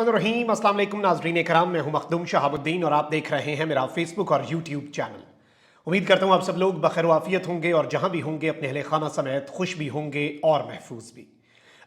बिस्मिल्लाहिर्रहमानिर्रहीम। अस्सलाम वालेकुम नाज़रीन इकराम, मैं हूं मखदूम शहाबुद्दीन और आप देख रहे हैं मेरा फेसबुक और यूट्यूब चैनल। उम्मीद करता हूं आप सब लोग बखैर वाफियत होंगे और जहां भी होंगे अपने अहले खाना समेत खुश भी होंगे और महफूज भी।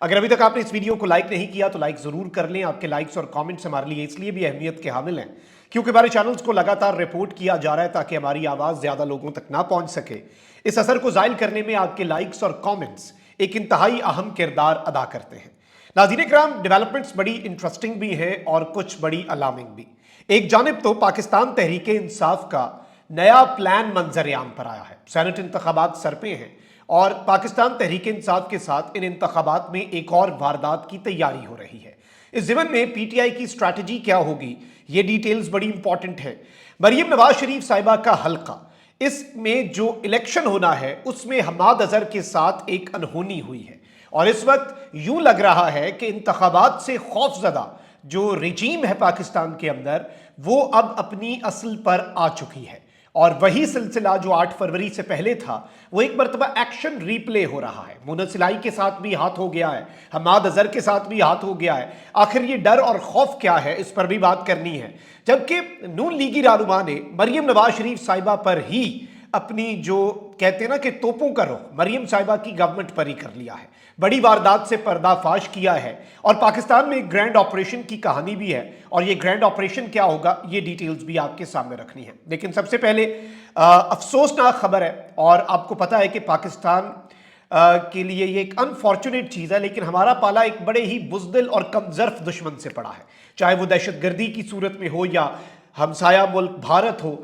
अगर अभी तक आपने इस वीडियो को लाइक नहीं किया तो लाइक ज़रूर कर लें। आपके लाइक्स और कमेंट्स हमारे लिए इसलिए भी अहमियत के हामिल हैं क्योंकि हमारे चैनल्स को लगातार रिपोर्ट किया जा रहा है ताकि हमारी आवाज़ ज़्यादा लोगों तक ना पहुंच सके। इस असर को ज़ायल करने में आपके लाइक्स और कमेंट्स एक इंतहाई अहम किरदार अदा करते हैं। नाज़रीन इकराम, डेवलपमेंट्स बड़ी इंटरेस्टिंग भी हैं और कुछ बड़ी अलार्मिंग भी। एक जानिब तो पाकिस्तान तहरीक इंसाफ का नया प्लान मंजर-ए-आम पर आया है। सेनेट इंतखाबात सर पे हैं और पाकिस्तान तहरीक इंसाफ के साथ इन इंतखाबात में एक और वारदात की तैयारी हो रही है। इस ज़िमन में पीटीआई की स्ट्रैटेजी क्या होगी, ये डिटेल्स बड़ी इंपॉर्टेंट है। मरीम नवाज शरीफ साहिबा का हल्का, इसमें जो इलेक्शन होना है उसमें हमाद अजहर के साथ एक अनहोनी हुई है और इस वक्त यूं लग रहा है कि इंतखाबात से खौफजदा जो रिजीम है पाकिस्तान के अंदर वो अब अपनी असल पर आ चुकी है और वही सिलसिला जो 8 फरवरी से पहले था वो एक मरतबा एक्शन रीप्ले हो रहा है। मुनत सिलाई के साथ भी हाथ हो गया है, हमाद अजहर के साथ भी हाथ हो गया है। आखिर ये डर और खौफ क्या है, इस पर भी बात करनी है। जबकि नून लीगी रहनुमा ने मरीम नवाज शरीफ साहिबा पर ही अपनी जो कहते हैं ना कि तोपों का रुख मरीम साहिबा की गवर्नमेंट पर ही कर लिया है, बड़ी वारदात से पर्दाफाश किया है और पाकिस्तान में एक ग्रैंड ऑपरेशन की कहानी भी है और ये ग्रैंड ऑपरेशन क्या होगा ये डिटेल्स भी आपके सामने रखनी है। लेकिन सबसे पहले अफसोसनाक खबर है और आपको पता है कि पाकिस्तान के लिए ये एक अनफॉर्चुनेट चीज़ है, लेकिन हमारा पाला एक बड़े ही बुज़दिल और कमज़र्फ दुश्मन से पड़ा है, चाहे वो दहशतगर्दी की सूरत में हो या हमसाया मुल्क भारत हो।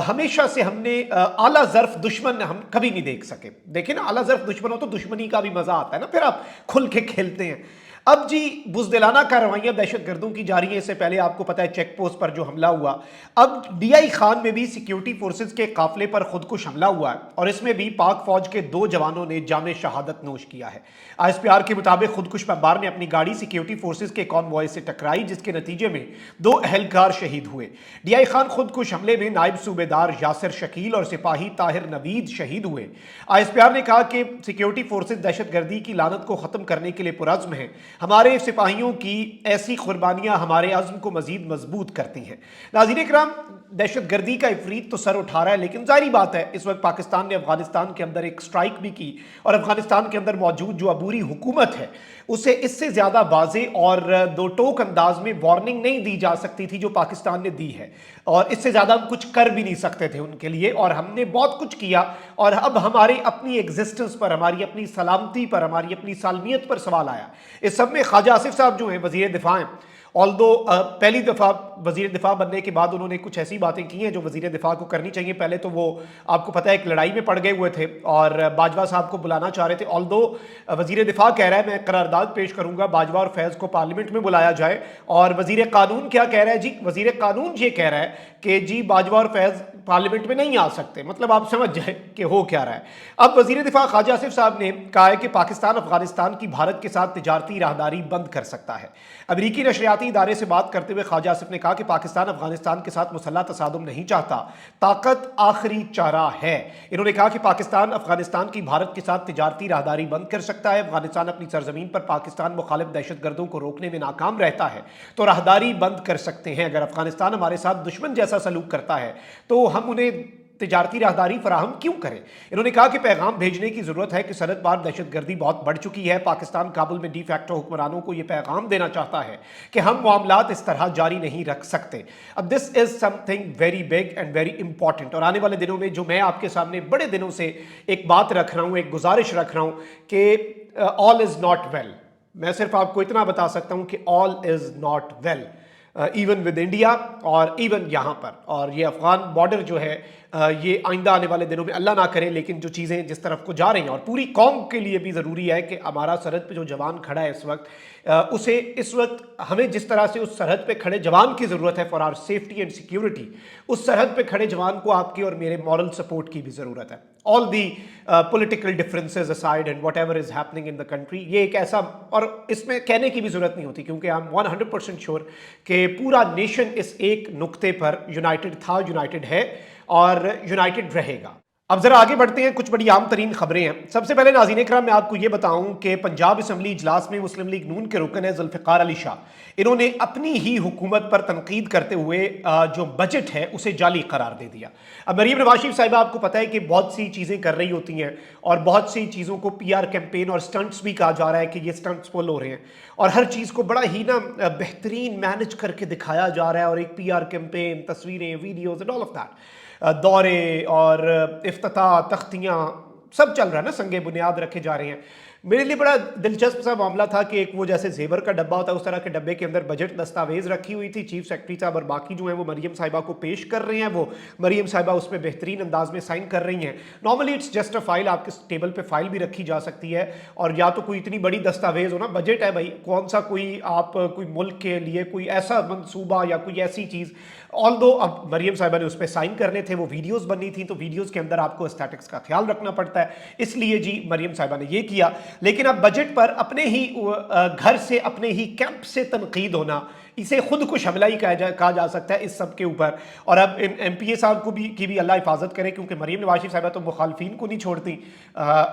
हमेशा से हमने आला ज़र्फ दुश्मन हम कभी नहीं देख सके। देखिए ना, आला ज़र्फ दुश्मन हो तो दुश्मनी का भी मज़ा आता है ना, फिर आप खुल के खेलते हैं। अब जी बुज़दिलाना कार्रवाइयाँ दहशतगर्दों की जारी हैं। इससे पहले आपको पता है चेक पोस्ट पर जो हमला हुआ, अब डीआई खान में भी सिक्योरिटी फोर्सेस के काफिले पर खुदकुश हमला हुआ है और इसमें भी पाक फौज के 2 जवानों ने जामे शहादत नोश किया है। आईएसपीआर के मुताबिक खुदकुश बमबार ने अपनी गाड़ी सिक्योरिटी फोर्सेस के कॉन्वॉय से टकराई जिसके नतीजे में 2 अहलकार शहीद हुए। डीआई खान खुदकुश हमले में नायब सूबेदार यासिर शकील और सिपाही ताहिर नवीद शहीद हुए। आईएसपीआर ने कहा कि सिक्योरिटी फोर्सेस दहशतगर्दी की लानत को खत्म करने के लिए पुरज़्म हैं। हमारे सिपाहियों की ऐसी कुर्बानियां हमारे अज़्म को मजीद मजबूत करती हैं। नाज़रीन इकराम, दहशतगर्दी का इफरीत तो सर उठा रहा है, लेकिन जाहिर बात है इस वक्त पाकिस्तान ने अफगानिस्तान के अंदर एक स्ट्राइक भी की और अफगानिस्तान के अंदर मौजूद जो अबूरी हुकूमत है उसे इससे ज़्यादा वाज़े और दो टोक अंदाज में वार्निंग नहीं दी जा सकती थी जो पाकिस्तान ने दी है और इससे ज़्यादा हम कुछ कर भी नहीं सकते थे उनके लिए और हमने बहुत कुछ किया और अब हमारी अपनी एग्जिस्टेंस पर, हमारी अपनी सलामती पर, हमारी अपनी सालमियत पर सवाल आया। इस सब में ख्वाजा आसिफ साहब जो हैं वज़ीर दिफा हैं, ऑल्दो पहली दफ़ा वज़ीर दिफा बनने के बाद उन्होंने कुछ ऐसी बातें की हैं जो वज़ीर दिफा को करनी चाहिए। पहले तो वो आपको पता है एक लड़ाई में पड़ गए हुए थे और बाजवा साहब को बुलाना चाह रहे थे। ऑल्दो वज़ीर दिफा कह रहा है मैं करारदाद पेश करूंगा बाजवा और फैज़ को पार्लियामेंट में बुलाया जाए और वज़ीर कानून क्या कह रहा है जी, वज़ीर कानून ये कह रहा है कि जी बाजवा और फैज़ पार्लियामेंट में नहीं आ सकते। मतलब आप समझ जाए कि हो क्या रहा है। अब वज़ीर दिफा ख्वाजा आसिफ साहब ने कहा है कि पाकिस्तान अफगानिस्तान की भारत के साथ तिजारती राहदारी बंद कर सकता है। अमरीकी नशरियाती इदारे से बात करते हुए ख्वाजा आसिफ ने कहा कि पाकिस्तान अफगानिस्तान के साथ मुसल्लह तसादुम नहीं चाहता, ताकत आखिरी चारा है। इन्होंने कहा कि पाकिस्तान अफगानिस्तान की भारत के साथ तिजारती राहदारी बंद कर सकता है। अफगानिस्तान अपनी सरजमीन पर पाकिस्तान मुखालिफ दहशतगर्दों को रोकने में नाकाम रहता है तो राहदारी बंद कर सकते हैं। अगर अफगानिस्तान हमारे साथ दुश्मन जैसा सलूक करता है तो हम उन्हें तिजारती राहदारी फराहम क्यों करें। इन्होंने कहा कि पैगाम भेजने की जरूरत है कि सरहद पार दहशतगर्दी बहुत बढ़ चुकी है। पाकिस्तान काबुल में डी फैक्टो हुक्मरानों को यह पैगाम देना चाहता है कि हम मामलात इस तरह जारी नहीं रख सकते। अब this is something very big and very important और आने वाले दिनों में जो मैं आपके सामने बड़े दिनों से एक बात रख रहा हूं, एक गुजारिश रख रहा हूं कि ऑल इज नॉट वेल। मैं सिर्फ आपको इतना बता सकता हूं कि all is not well even with India और इवन यहाँ पर। और ये अफगान बॉर्डर जो है ये आइंदा आने वाले दिनों में अल्लाह ना करे, लेकिन जो चीज़ें जिस तरफ को जा रही हैं और पूरी कौम के लिए भी ज़रूरी है कि हमारा सरहद पे जो जवान खड़ा है इस वक्त उसे इस वक्त हमें जिस तरह से उस सरहद पे खड़े जवान की ज़रूरत है for our safety and security, उस सरहद पे खड़े जवान को आपकी और मेरे मॉरल सपोर्ट की भी ज़रूरत है। All the political differences aside and what ever is happening in the country, ये एक ऐसा, और इसमें कहने की भी ज़रूरत नहीं होती क्योंकि आई एम 100% श्योर कि पूरा नेशन इस एक नुक्ते पर यूनाइटेड था, यूनाइटेड है और यूनाइटेड रहेगा। अब जरा आगे बढ़ते हैं, कुछ बड़ी आम तरीन खबरें हैं। सबसे पहले नाज़रीन इकराम मैं आपको ये बताऊं कि पंजाब असम्बली इजलास में मुस्लिम लीग नून के रुकन है जुल्फ़िकार अली शाह, इन्होंने अपनी ही हुकूमत पर तनकीद करते हुए जो बजट है उसे जाली करार दे दिया। अब मरीम नवाज शरीफ साहिबा, आपको पता है कि बहुत सी चीज़ें कर रही होती हैं और बहुत सी चीज़ों को PR कैंपेन और स्टंट्स भी कहा जा रहा है कि ये स्टंट्स पुल हो रहे हैं, और हर चीज़ को बड़ा ही ना बेहतरीन मैनेज करके दिखाया जा रहा है, और एक PR कैंपेन, तस्वीरें, videos and all of that, दौरे और इफ्तिताह, तख्तियाँ, सब चल रहा है ना, संगे बुनियाद रखे जा रहे हैं। मेरे लिए बड़ा दिलचस्प सा मामला था कि एक वो जैसे जेवर का डब्बा होता है उस तरह के डब्बे के अंदर बजट दस्तावेज रखी हुई थी, चीफ सेक्रेटरी साहब और बाकी जो है वो मरीम साहिबा को पेश कर रहे हैं, वो मरीम साहिबा उसमें बेहतरीन अंदाज में साइन कर रही हैं। Normally it's just a file, आपके टेबल पे फाइल भी रखी जा सकती है, और या तो कोई इतनी बड़ी दस्तावेज हो ना, बजट है भाई, कौन सा कोई आप कोई मुल्क के लिए कोई ऐसा मंसूबा या कोई ऐसी चीज़, ऑल्दो अब मरीम साहिबा ने उस पर साइन करने थे, वो वीडियोस बननी थी, तो वीडियोस के अंदर आपको एस्थेटिक्स का ख्याल रखना पड़ता है, इसलिए जी मरीम साहिबा ने ये किया। लेकिन अब बजट पर अपने ही घर से, अपने ही कैंप से तनकीद होना, इसे खुद कुछ हमला ही कहा जा सकता है इस सब के ऊपर। और अब MPA साहब को की भी अल्लाह हिफाजत करे, क्योंकि मरीम नवाज शरीफ साहिबा तो मुखालफिन को नहीं छोड़ती,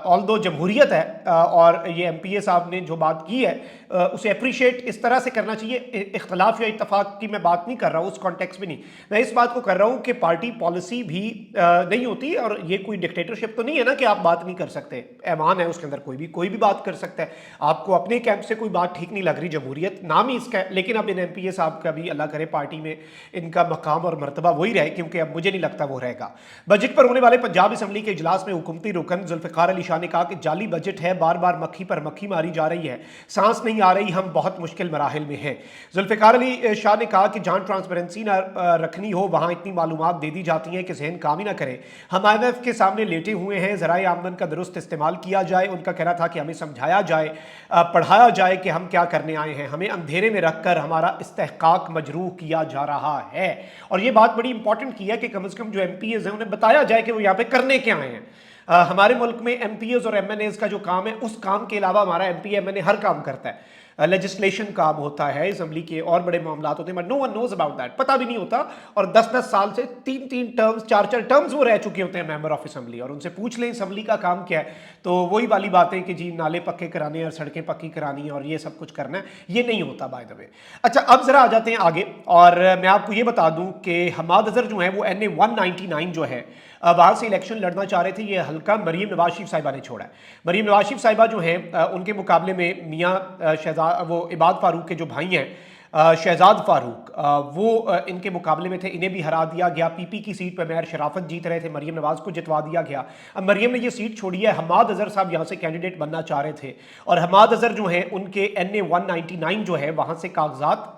ऑल्दो जमहूरियत है, और ये MPA साहब ने जो बात की है उसे अप्रिशिएट इस तरह से करना चाहिए। इख्तलाफ या इत्तफाक की मैं बात नहीं कर रहा हूँ, उस कॉन्टेक्स्ट में नहीं, मैं इस बात को कर रहा हूँ कि पार्टी पॉलिसी भी नहीं होती, और ये कोई डिक्टेटरशिप तो नहीं है ना कि आप बात नहीं कर सकते, ऐवान है उसके अंदर कोई भी बात कर सकता है। आपको अपने कैंप से कोई बात ठीक नहीं लग रही, जमहूरियत नाम ही इसका है, लेकिन अब इन MPA साहब का भी अल्लाह करे पार्टी में इनका मकाम और मर्तबा वही रहे, क्योंकि अब मुझे नहीं लगता वो रहेगा। बजट पर होने वाले पंजाब असम्बली के इजलास में हुकूमती रुकन जुल्फ़िकार अली शाह ने कहा कि जाली बजट है, बार बार मक्खी पर मक्खी मारी जा रही है, सांस नहीं आ रही, हम बहुत मुश्किल मराहिल में हैं। जुल्फ़िकार अली शाह ने कहा कि जहां ट्रांसपेरेंसी ना रखनी हो वहां इतनी मालूमात दे दी जाती हैं कि जहन काम ही ना करे। हम IMF के सामने लेटे हुए हैं, ज़राए आमदन का दुरुस्त इस्तेमाल किया जाए। उनका कहना था कि हमें समझाया जाए, पढ़ाया जाए कि हम क्या करने आए हैं, हमें अंधेरे में रखकर हमारा इस्तेहकाक मजरूह किया जा रहा है। और ये बात बड़ी इंपॉर्टेंट की है कि कम से कम जो MPAs हैं उन्हें बताया जाए कि वो यहाँ पे करने क्या आए हैं। हमारे मुल्क में MPAs और MNAs का जो काम है, उस काम के अलावा हमारा MP MNA हर काम करता है, लेजिस्लेशन काम होता है, असम्बली के और बड़े मामला होते हैं, but no one knows about that, पता भी नहीं होता। और 10-10 साल से 3-3 टर्म्स, 4-4 टर्म्स वो रह चुके होते हैं मेंबर ऑफ असम्बली, और उनसे पूछ लें असम्बली का काम क्या है, तो वही वाली बातें कि जी नाले पक्के कराने और सड़कें पक्की करानी है और ये सब कुछ करना है, ये नहीं होता बाय द वे। अच्छा, अब जरा आ जाते हैं आगे, और मैं आपको ये बता दूं कि हमाद अजहर जो है वो NA 199 जो है वहाँ से इलेक्शन लड़ना चाह रहे थे, ये हल्का मरीम नवाज शरीफ साहिबा ने छोड़ा है। मरीम नवाज शरीफ साहिबा जो हैं उनके मुकाबले में मियाँ शहजाद, वो इबाद फारूक के जो भाई हैं शहजाद फारूक, वो इनके मुकाबले में थे, इन्हें भी हरा दिया गया। PP की सीट पर मेयर शराफत जीत रहे थे, मरीम नवाज को जितवा दिया गया। अब मरीम ने ये सीट छोड़ी है, हमाद अजहर साहब यहाँ से कैंडिडेट बनना चाह रहे थे, और हमाद अजहर जो हैं उनके NA 199 जो है वहाँ से कागजात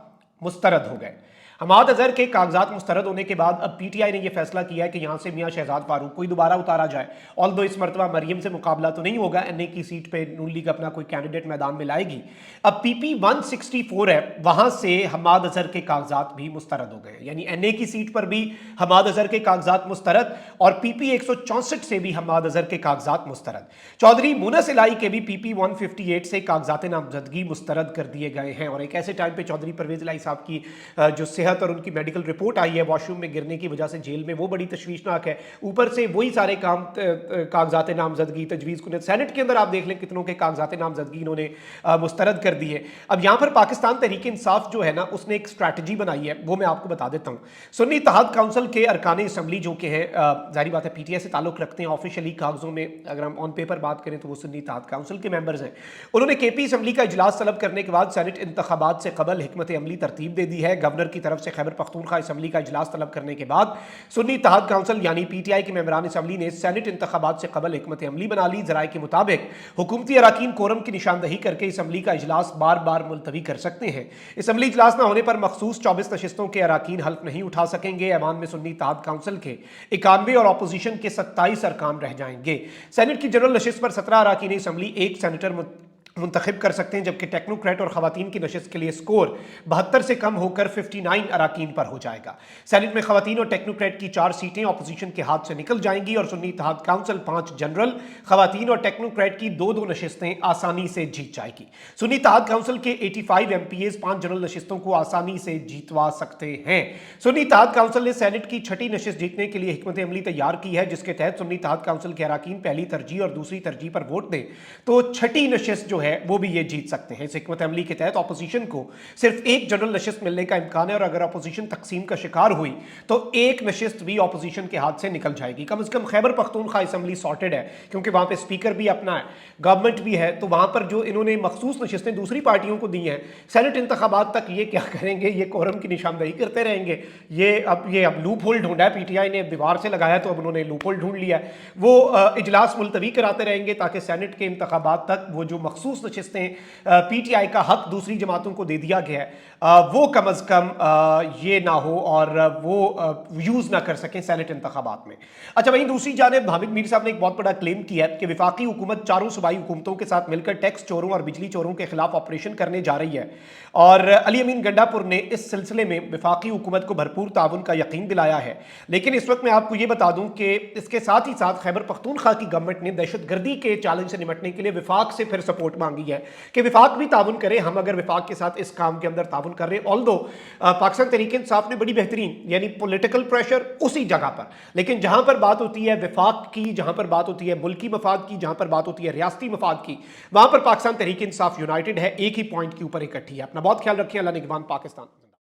मुस्तरद हो गए। हमाद अजहर के कागजात मुस्तरद होने के बाद अब PTI ने यह फैसला किया है कि यहाँ से मियाँ शहजाद फारूक को ही दोबारा उतारा जाए। ऑल्दो इस मरतबा मरीम से मुकाबला तो नहीं होगा, NA की सीट पे नून लीग अपना कोई कैंडिडेट मैदान में लाएगी। अब PP 164 है, वहाँ से हमाद अजहर के कागजात भी मुस्तरद हो गए, यानी NA की सीट पर भी हमाद अजहर के कागजात मुस्तरद, और PP 164 से भी हमाद अजहर के कागजात मुस्तरद। चौधरी मुनस इलाही के भी PP 158 से कागजात नामजदगी मुस्तरद कर दिए गए हैं। और एक ऐसे टाइम पे चौधरी परवेज इलाही साहब की जो सेहत और उनकी मेडिकल रिपोर्ट आई है वॉशरूम में गिरने की वजह से जेल में, वो बड़ी तशवीशनाक है। ऊपर से वही सारे काम, कागजात नामजदगी, तजवीज़ कुनत, सेनेट के अंदर आप देख लें कितनों के कागजात नामजदगी इन्होंने मुस्तरद कर दिए। अब यहाँ पर पाकिस्तान तहरीक इंसाफ जो है ना, उसने एक स्ट्रैटेजी बनाई है, वो मैं आपको बता देता हूँ। सुन्नी इत्तेहाद काउंसिल के अरकान असम्बली जो कि हैं, जाहिर बात है PTI से ताल्लुक़ रखते हैं, ऑफिशियली कागजों में अगर हम ऑन पेपर बात करें तो वो सुन्नी इत्तेहाद काउंसिल के मेंबर्स हैं। उन्होंने KP असम्बली का इजलास तलब करने के बाद सेनेट इंतखाबात से कबल हिकमत अमली तरतीब दे दी है। गवर्नर की तरफ से खैबर पख्तूनख्वा असम्बली का इजलास तलब करने के बाद सुन्नी इत्तेहाद काउंसिल यानी PTI के मेंबरान असम्बली ने सेनेट इंतखाबात से कबल हिकमत अमली बना ली। ज़राए के मुताबिक हुकूमती अराकीन कोरम की निशानदही करके असम्बली का इजलास बार बार मुलतवी कर सकते हैं। असम्बली इजलास न होने पर मखसूस 24 नशिस्तों के अराकीन हल्फ नहीं उठा सकेंगे। ऐवान में सुन्नी इत्तेहाद काउंसिल के 91 और अपोजिशन के 27 अरकान रह जाएंगे। सेनेट की जनरल नशिस्त पर 17 अराकीन असम्बली, 1 सेनेटर मुंतखब कर सकते हैं, जबकि टेक्नोक्रेट और खवातीन की नशिस्त के लिए स्कोर 72 से कम होकर 59 अराकीन पर हो जाएगा। सेनेट में खवातीन और टेक्नोक्रेट की 4 सीटें अपोजिशन के हाथ से निकल जाएंगी और सुन्नी इत्तेहाद काउंसिल 5 जनरल, खवातीन और टेक्नोक्रेट की 2-2 नशिस्तें आसानी से जीत जाएगी। सुन्नी इत्तेहाद काउंसिल के 85 MPAs 5 जनरल नशिस्तों को आसानी से जीतवा सकते हैं। सुन्नी इत्तेहाद काउंसिल ने सेनेट की छठी नशिस्त जीतने के लिए हिकमत अमली तैयार की है, जिसके तहत सुन्नी इत्तेहाद काउंसिल के अराकीन पहली तरजीह और दूसरी तरजीह पर वोट दें तो छठी नशिस्त जो है वो भी ये जीत सकते हैं। इस हिकमत अमली के तहत अपोजिशन को सिर्फ एक जनरल नशिस्त मिलने का इम्कान है और अगर अपोजिशन तकसीम का शिकार हुई तो एक नशिस्त भी अपोजिशन के हाथ से निकल जाएगी। कम से कम खैबर पख्तूनख्वा असेंबली सॉर्टेड है, क्योंकि वहां पे स्पीकर भी अपना है, गवर्नमेंट भी है, तो वहां पर जो इन्होंने मखसूस नशिस्तें दूसरी पार्टियों को दी हैं, सेनेट इंतखाबात तक ये क्या करेंगे, ये कोरम की निशानदही करते रहेंगे। ये अब लूप होल ढूंढा है, PTI ने दीवार से लगाया तो अब उन्होंने लूप होल ढूंढ लिया है। वो इजलास मुलतवी कराते रहेंगे ताकि सेनेट के इंतखाबात तक वो जो मखसूस नशिस्तें PTI का हक दूसरी जमातों को दे दिया गया है वो कम अज कम ये ना हो और वो यूज ना कर सकें सेनेट इंतखाबात में। अच्छा, वहीं दूसरी जानिब हामिद मीर साहब ने एक बहुत बड़ा क्लेम किया है कि वफाकी हुकूमत चारों सूबाई हुकूमतों के साथ मिलकर टैक्स चोरों और बिजली चोरों के खिलाफ ऑपरेशन करने जा रही है और अली अमीन गंडापुर ने इस सिलसिले में वफाकी हुकूमत को भरपूर ताउन का यकीन दिलाया है। लेकिन इस वक्त मैं आपको ये बता दूं कि इसके साथ ही साथ खैबर पख्तूनख्वा की गवर्नमेंट ने दहशतगर्दी के चैलेंज से निपटने के लिए विफाक से फिर सपोर्ट मांगी है कि विफाक भी ताउन करे। हम अगर विफाक के साथ इस काम के अंदर ताउन कर रहे हैं, ऑल्दो पाकिस्तान तहरीक इंसाफ ने बड़ी बेहतरीन यानी पॉलिटिकल प्रेशर उसी जगह पर, लेकिन जहां पर बात होती है विफाक की, जहां पर बात होती है मुल्की मफाद की, जहां पर बात होती है रियासती मफाद की, वहां पर पाकिस्तान तहरीक इंसाफ यूनाइटेड है, एक ही पॉइंट के ऊपर इकट्ठी है। अपना बहुत ख्याल रखिए। अल्लाह निगहबान पाकिस्तान।